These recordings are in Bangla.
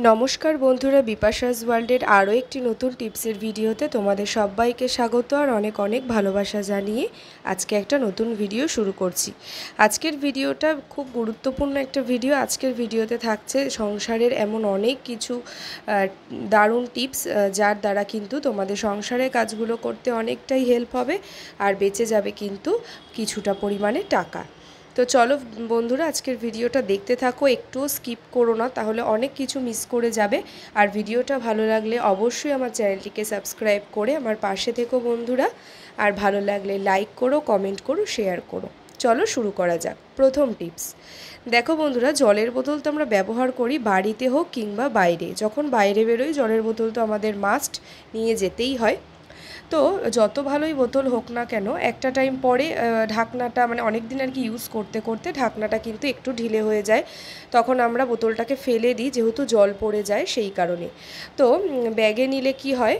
নমস্কার বন্ধুরা, বিপাশাস ওয়ার্ল্ডের আরও একটি নতুন টিপসের ভিডিওতে তোমাদের সবাইকে স্বাগত আর অনেক অনেক ভালোবাসা জানিয়ে আজকে একটা নতুন ভিডিও শুরু করছি। আজকের ভিডিওটা খুব গুরুত্বপূর্ণ একটা ভিডিও। আজকের ভিডিওতে থাকছে সংসারের এমন অনেক কিছু দারুণ টিপস যার দ্বারা কিন্তু তোমাদের সংসারের কাজগুলো করতে অনেকটাই হেল্প হবে আর বেঁচে যাবে কিন্তু কিছুটা পরিমাণে টাকা। তো চলো বন্ধুরা, আজকের ভিডিওটা দেখতে থাকো, একটুও স্কিপ করো না, তাহলে অনেক কিছু মিস করে যাবে। আর ভিডিওটা ভালো লাগলে অবশ্যই আমার চ্যানেলটিকে সাবস্ক্রাইব করে আমার পাশে থেকো বন্ধুরা। আর ভালো লাগলে লাইক করো, কমেন্ট করো, শেয়ার করো। চলো শুরু করা যাক। প্রথম টিপস দেখো বন্ধুরা, জলের বোতল তো আমরা ব্যবহার করি বাড়িতে হোক কিংবা বাইরে। যখন বাইরে বেরোই জলের বোতল তো আমাদের মাস্ট নিয়ে যেতেই হয়। তো যত ভালোই বোতল হোক না কেন, একটা টাইম পরে ঢাকনাটা মানে অনেক দিন আর কি ইউজ করতে করতে ঢাকনাটা কিন্তু একটু ঢিলে হয়ে যায়। তখন আমরা বোতলটাকে ফেলে দিই, যেহেতু জল পড়ে যায় সেই কারণে। তো ব্যাগে নিলে কি হয়,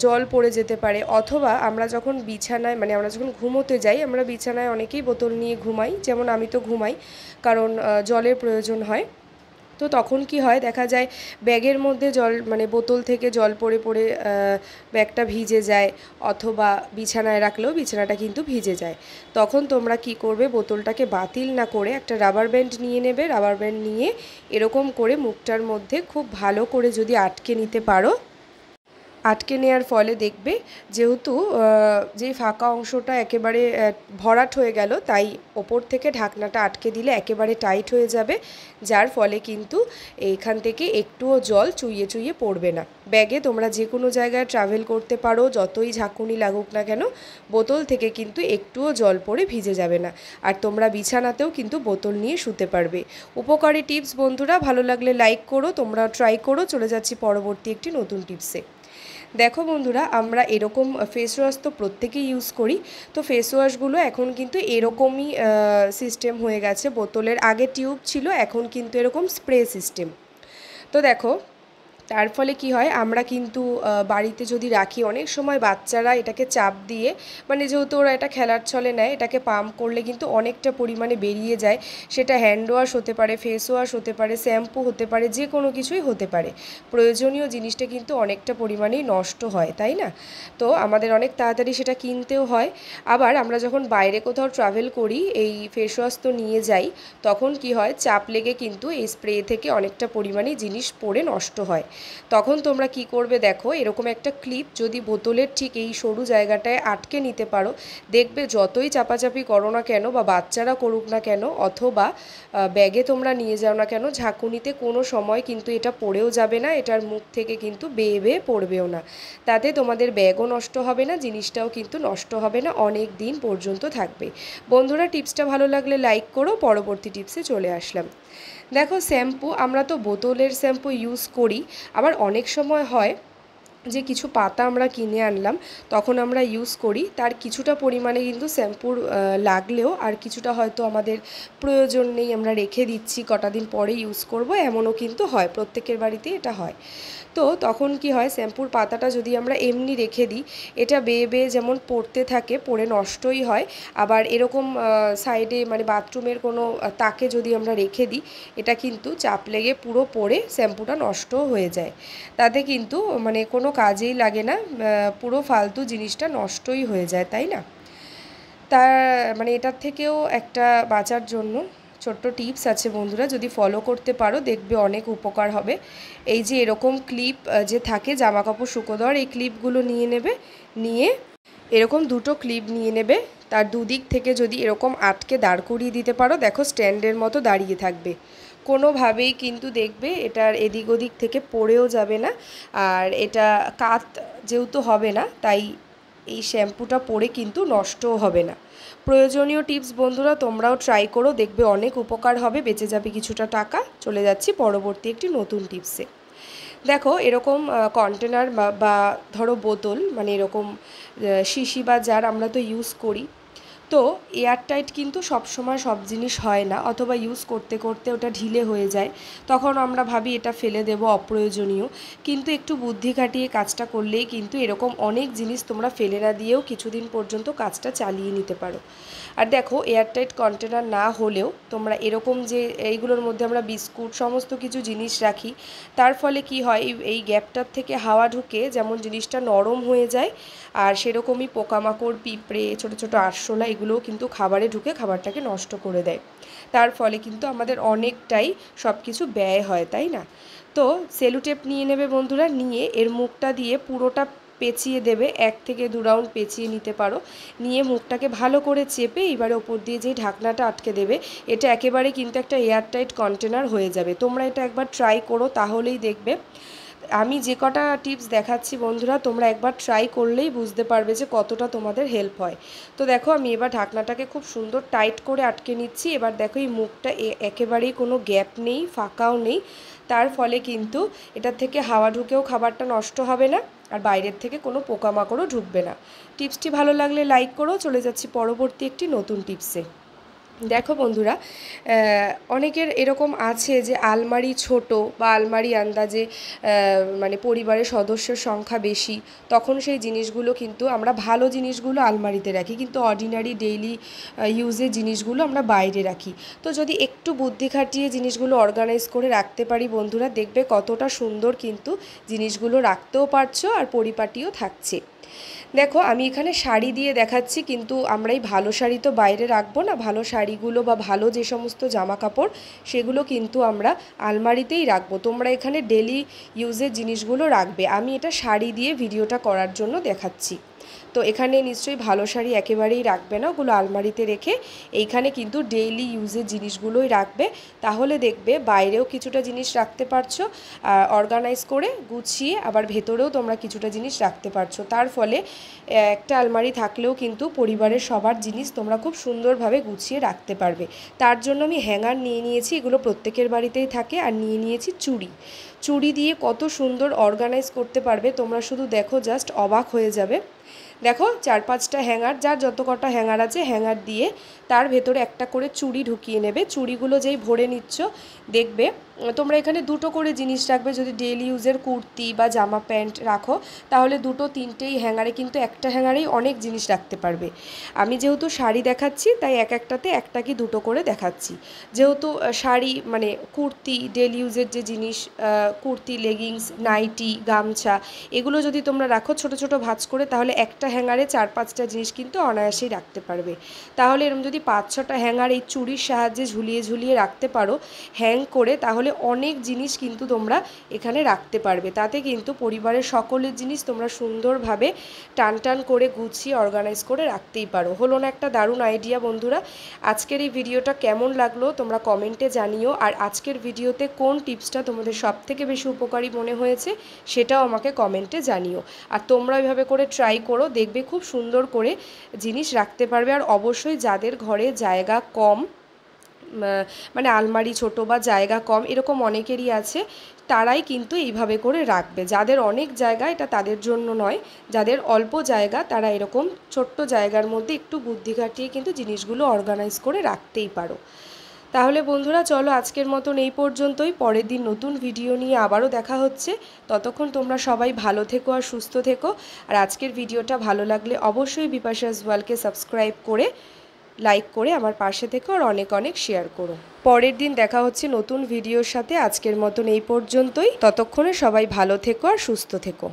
জল পড়ে যেতে পারে। অথবা আমরা যখন বিছানায় মানে আমরা যখন ঘুমোতে যাই, আমরা বিছানায় অনেকেই বোতল নিয়ে ঘুমাই, যেমন আমি তো ঘুমাই, কারণ জলের প্রয়োজন হয়। তো তখন কি হয়, দেখা যায় ব্যাগের মধ্যে জল মানে বোতল থেকে জল পড়ে পড়ে ব্যাগটা ভিজে যায়, অথবা বিছানায় রাখলেও বিছানাটা কিন্তু ভিজে যায়। তখন তোমরা কি করবে, বোতলটাকে বাতিল না করে একটা রাবার ব্যান্ড নিয়ে নেবে। রাবার ব্যান্ড নিয়ে এরকম করে মুখটার মধ্যে খুব ভালো করে যদি আটকে নিতে পারো, আটকে নেওয়ার ফলে দেখবে যেহেতু যে ফাঁকা অংশটা একেবারে ভরাট হয়ে গেল, তাই ওপর থেকে ঢাকনাটা আটকে দিলে একেবারে টাইট হয়ে যাবে, যার ফলে কিন্তু এইখান থেকে একটুও জল চুইয়ে চুইয়ে পড়বে না। ব্যাগে তোমরা যে কোনো জায়গায় ট্রাভেল করতে পারো, যতই ঝাঁকুনি লাগুক না কেন, বোতল থেকে কিন্তু একটুও জল পড়ে ভিজে যাবে না। আর তোমরা বিছানাতেও কিন্তু বোতল নিয়ে শুতে পারবে। উপকারী টিপস বন্ধুরা, ভালো লাগলে লাইক করো, তোমরা ট্রাই করো। চলে যাচ্ছি পরবর্তী একটি নতুন টিপসে। দেখো বন্ধুরা, আমরা এরকম ফেস ওয়াশ তো প্রত্যেকেই ইউজ করি। তো ফেস ওয়াশগুলো এখন কিন্তু এরকমই সিস্টেম হয়ে গেছে। বোতলের আগে টিউব ছিল, এখন কিন্তু এরকম স্প্রে সিস্টেম। তো দেখো, তার ফলে কি হয়, আমরা কিন্তু বাড়িতে যদি রাখি, অনেক সময় বাচ্চারা এটাকে চাপ দিয়ে মানে যেহেতু ওরা এটা খেলার ছলে নেয়, এটাকে পাম্প করলে কিন্তু অনেকটা পরিমাণে বেরিয়ে যায়। সেটা হ্যান্ড ওয়াশ হতে পারে, ফেস ওয়াশ হতে পারে, শ্যাম্পু হতে পারে, যে কোনো কিছুই হতে পারে। প্রয়োজনীয় জিনিসটা কিন্তু অনেকটা পরিমাণেই নষ্ট হয়, তাই না? তো আমাদের অনেক তাড়াতাড়ি সেটা কিনতেও হয়। আবার আমরা যখন বাইরে কোথাও ট্রাভেল করি, এই ফেস ওয়াশ তো নিয়ে যাই, তখন কি হয়, চাপ লেগে কিন্তু এই স্প্রে থেকে অনেকটা পরিমাণে জিনিস পড়ে নষ্ট হয়। তখন তোমরা কি করবে, দেখো এরকম একটা ক্লিপ যদি বোতলের ঠিক এই সরু জায়গাটায় আটকে নিতে পারো, দেখবে যতই চাপাচাপি করো না কেন বা বাচ্চারা করুক না কেন, অথবা ব্যাগে তোমরা নিয়ে যাও না কেন, ঝাঁকুনিতে কোনো সময় কিন্তু এটা পড়েও যাবে না, এটার মুখ থেকে কিন্তু বেয়ে বেয়ে পড়বেও না। তাতে তোমাদের ব্যাগও নষ্ট হবে না, জিনিসটাও কিন্তু নষ্ট হবে না, অনেক দিন পর্যন্ত থাকবে। বন্ধুরা, টিপসটা ভালো লাগলে লাইক করো। পরবর্তী টিপসে চলে আসলাম। দেখো, শ্যাম্পু আমরা তো বোতলের শ্যাম্পু ইউজ করি। আবার অনেক সময় হয় যে কিছু পাতা আমরা কিনে আনলাম, তখন আমরা ইউজ করি, তার কিছুটা পরিমাণে কিন্তু শ্যাম্পুর লাগলেও আর কিছুটা হয়তো আমাদের প্রয়োজন নেই, আমরা রেখে দিচ্ছি, কটা দিন পরে ইউজ করব, এমনও কিন্তু হয়, প্রত্যেকের বাড়িতেই এটা হয়। তো তখন কি হয়, শ্যাম্পুর পাতাটা যদি আমরা এমনি রেখে দিই, এটা বেয়ে বেয়ে যেমন পড়তে থাকে, পড়ে নষ্টই হয়। আবার এরকম সাইডে মানে বাথরুমের কোনো তাকে যদি আমরা রেখে দিই, এটা কিন্তু চাপ লেগে পুরো পড়ে শ্যাম্পুটা নষ্টও হয়ে যায়। তাতে কিন্তু মানে কোনো কাজেই লাগে না, পুরো ফালতু জিনিসটা নষ্টই হয়ে যায়, তাই না? তার মানে এটার থেকেও একটা বাঁচার জন্য ছোট্ট টিপস আছে বন্ধুরা, যদি ফলো করতে পারো দেখবে অনেক উপকার হবে। এই যে এরকম ক্লিপ যে থাকে জামা কাপড় শুকো দেওয়ার, এই ক্লিপগুলো নিয়ে নেবে, নিয়ে এরকম দুটো ক্লিপ নিয়ে নেবে, তার দুদিক থেকে যদি এরকম আটকে দাঁড় করিয়ে দিতে পারো, দেখো স্ট্যান্ডের মতো দাঁড়িয়ে থাকবে, কোনোভাবেই কিন্তু দেখবে এটার এদিক ওদিক থেকে পড়েও যাবে না। আর এটা কাত যেহেতু হবে না, তাই এই শ্যাম্পুটা পরে কিন্তু নষ্টও হবে না। প্রয়োজনীয় টিপস বন্ধুরা, তোমরাও ট্রাই করো, দেখবে অনেক উপকার হবে, বেঁচে যাবে কিছুটা টাকা। চলে যাচ্ছি পরবর্তী একটি নতুন টিপসে। দেখো এরকম কন্টেনার বা ধরো বোতল, মানে এরকম শিশি বা জার আমরা তো ইউজ করি। তো এয়ারটাইট কিন্তু সবসময় সব জিনিস হয় না, অথবা ইউজ করতে করতে ওটা ঢিলে হয়ে যায়, তখন আমরা ভাবি এটা ফেলে দেব অপ্রয়োজনীয়। কিন্তু একটু বুদ্ধি খাটিয়ে কাজটা করলেই কিন্তু এরকম অনেক জিনিস তোমরা ফেলে না দিয়েও কিছুদিন পর্যন্ত কাজটা চালিয়ে নিতে পারো। আর দেখো, এয়ারটাইট কন্টেনার না হলেও তোমরা এরকম যে এইগুলোর মধ্যে আমরা বিস্কুট সমস্ত কিছু জিনিস রাখি, তার ফলে কি হয়, এই গ্যাপটার থেকে হাওয়া ঢুকে যেমন জিনিসটা নরম হয়ে যায়, আর সেরকমই পোকামাকড়, পিঁপড়ে, ছোটো ছোটো আরশোলা এগুলোও কিন্তু খাবারে ঢুকে খাবারটাকে নষ্ট করে দেয়। তার ফলে কিন্তু আমাদের অনেকটাই সব কিছু ব্যয় হয়, তাই না? তো সেলুটেপ নিয়ে নেবে বন্ধুরা, নিয়ে এর মুখটা দিয়ে পুরোটা পেঁচিয়ে দেবে, 1 থেকে 2 রাউন্ড পেঁচিয়ে নিতে পারো। নিয়ে মুখটাকে ভালো করে চেপে এবারে ওপর দিয়ে যেই ঢাকনাটা আটকে দেবে, এটা একেবারে কিন্তু একটা এয়ারটাইট কন্টেনার হয়ে যাবে। তোমরা এটা একবার ট্রাই করো, তাহলেই দেখবে। আমি যে কটা টিপস দেখাচ্ছি বন্ধুরা, তোমরা একবার ট্রাই করলেই বুঝতে পারবে যে কতটা তোমাদের হেল্প হয়। তো দেখো, আমি এবার ঢাকনাটাকে খুব সুন্দর টাইট করে আটকে নিচ্ছি। এবার দেখো, এই মুখটা একেবারেই কোনো গ্যাপ নেই, ফাঁকাও নেই। তার ফলে কিন্তু এটার থেকে হাওয়া ঢুকেও খাবারটা নষ্ট হবে না, আর বাইরের থেকে কোনো পোকামাকড়ও ঢুকবে না। টিপসটি ভালো লাগলে লাইক করো। চলে যাচ্ছি পরবর্তী একটি নতুন টিপসে। দেখো বন্ধুরা, অনেকের এরকম আছে যে আলমারি ছোট বা আলমারি আন্দাজে মানে পরিবারের সদস্যের সংখ্যা বেশি, তখন সেই জিনিসগুলো কিন্তু আমরা ভালো জিনিসগুলো আলমারিতে রাখি, কিন্তু অর্ডিনারি ডেইলি ইউজের জিনিসগুলো আমরা বাইরে রাখি। তো যদি একটু বুদ্ধি খাটিয়ে জিনিসগুলো অর্গানাইজ করে রাখতে পারি বন্ধুরা, দেখবে কতটা সুন্দর কিন্তু জিনিসগুলো রাখতেও পারছো আর পরিপাটিও থাকছে। দেখো, আমি এখানে শাড়ি দিয়ে দেখাচ্ছি, কিন্তু আমরা এই ভালো শাড়ি তো বাইরে রাখবো না। ভালো শাড়িগুলো বা ভালো যে সমস্ত জামা কাপড়, সেগুলো কিন্তু আমরা আলমারিতেই রাখবো। তোমরা এখানে ডেলি ইউজের জিনিসগুলো রাখবে। আমি এটা শাড়ি দিয়ে ভিডিওটা করার জন্য দেখাচ্ছি। তো এখানে নিশ্চয়ই ভালো শাড়ি একেবারেই রাখবে না, ওগুলো আলমারিতে রেখে এইখানে কিন্তু ডেইলি ইউজের জিনিসগুলোই রাখবে। তাহলে দেখবে বাইরেও কিছুটা জিনিস রাখতে পারছো, অর্গানাইজ করে গুছিয়ে, আবার ভেতরেও তোমরা কিছুটা জিনিস রাখতে পারছো। তার ফলে একটা আলমারি থাকলেও কিন্তু পরিবারের সবার জিনিস তোমরা খুব সুন্দরভাবে গুছিয়ে রাখতে পারবে। তার জন্য আমি হ্যাঙ্গার নিয়ে নিয়েছি, এগুলো প্রত্যেকের বাড়িতেই থাকে। আর নিয়ে নিয়েছি চুড়ি দিয়ে কত সুন্দর অর্গানাইজ করতে পারবে তোমরা, শুধু দেখো, জাস্ট অবাক হয়ে যাবে। দেখো, 4-5টা হ্যাঙ্গার, যার যত কটা হ্যাঙ্গার আছে হ্যাঙ্গার দিয়ে তার ভেতরে একটা করে চুড়ি ঢুকিয়ে নেবে। চুড়িগুলো যেই ভরে নিচ্ছ, দেখবে তোমরা এখানে 2টো করে জিনিস রাখবে। যদি ডেইলি ইউজের কুর্তি বা জামা প্যান্ট রাখো, তাহলে 2-3টেই হ্যাঙ্গারে, কিন্তু একটা হ্যাঙ্গারেই অনেক জিনিস রাখতে পারবে। আমি যেহেতু শাড়ি দেখাচ্ছি, তাই একটাতে 1টা কি 2টো করে দেখাচ্ছি। যেহেতু শাড়ি মানে কুর্তি, ডেইলি ইউজের যে জিনিস, কুর্তি, লেগিংস, নাইটি, গামছা, এগুলো যদি তোমরা রাখো ছোট ছোট ভাঁজ করে, তাহলে একটা হ্যাঙ্গারে 4-5টা জিনিস কিন্তু অনায়াসেই রাখতে পারবে। তাহলে এরকম যদি 5-6টা হ্যাঙ্গার এই চুড়ির সাহায্যে ঝুলিয়ে ঝুলিয়ে রাখতে পারো হ্যাং করে, তাহলে অনেক জিনিস কিন্তু তোমরা এখানে রাখতে পারবে। তাতে কিন্তু পরিবারের সকলের জিনিস তোমরা সুন্দরভাবে টান টান করে গুছিয়ে অর্গানাইজ করে রাখতেই পারো। হলো না একটা দারুণ আইডিয়া বন্ধুরা? আজকের এই ভিডিওটা কেমন লাগলো তোমরা কমেন্টে জানিও। আর আজকের ভিডিওতে কোন টিপসটা তোমাদের সবথেকে বেশি উপকারী মনে হয়েছে সেটাও আমাকে কমেন্টে জানিও। আর তোমরা ওইভাবে করে ট্রাই করো, দেখবে খুব সুন্দর করে জিনিস রাখতে পারবে। আর অবশ্যই যাদের ঘরে জায়গা কম, মানে আলমারি ছোট বা জায়গা কম, এরকম অনেকেরই আছে, তারাই কিন্তু এইভাবে করে রাখবে। যাদের অনেক জায়গা, এটা তাদের জন্য নয়। যাদের অল্প জায়গা, তারা এরকম ছোট্ট জায়গার মধ্যে একটু বুদ্ধি খাটিয়ে কিন্তু জিনিসগুলো অর্গানাইজ করে রাখতেই পারো। তাহলে বন্ধুরা, চলো আজকের মতন এই পর্যন্তই। পরের দিন নতুন ভিডিও নিয়ে আবারও দেখা হচ্ছে। ততক্ষণ তোমরা সবাই ভালো থেকো আর সুস্থ থেকো। আর আজকের ভিডিওটা ভালো লাগলে অবশ্যই বিপাশাস ওয়ার্ল্ডকে সাবস্ক্রাইব করে, লাইক করে আমার পাশে থেকো, আর অনেক অনেক শেয়ার করো। পরের দিন দেখা হচ্ছে নতুন ভিডিওর সাথে। আজকের মতন এই পর্যন্তই। ততক্ষণে সবাই ভালো থেকো আর সুস্থ থেকো।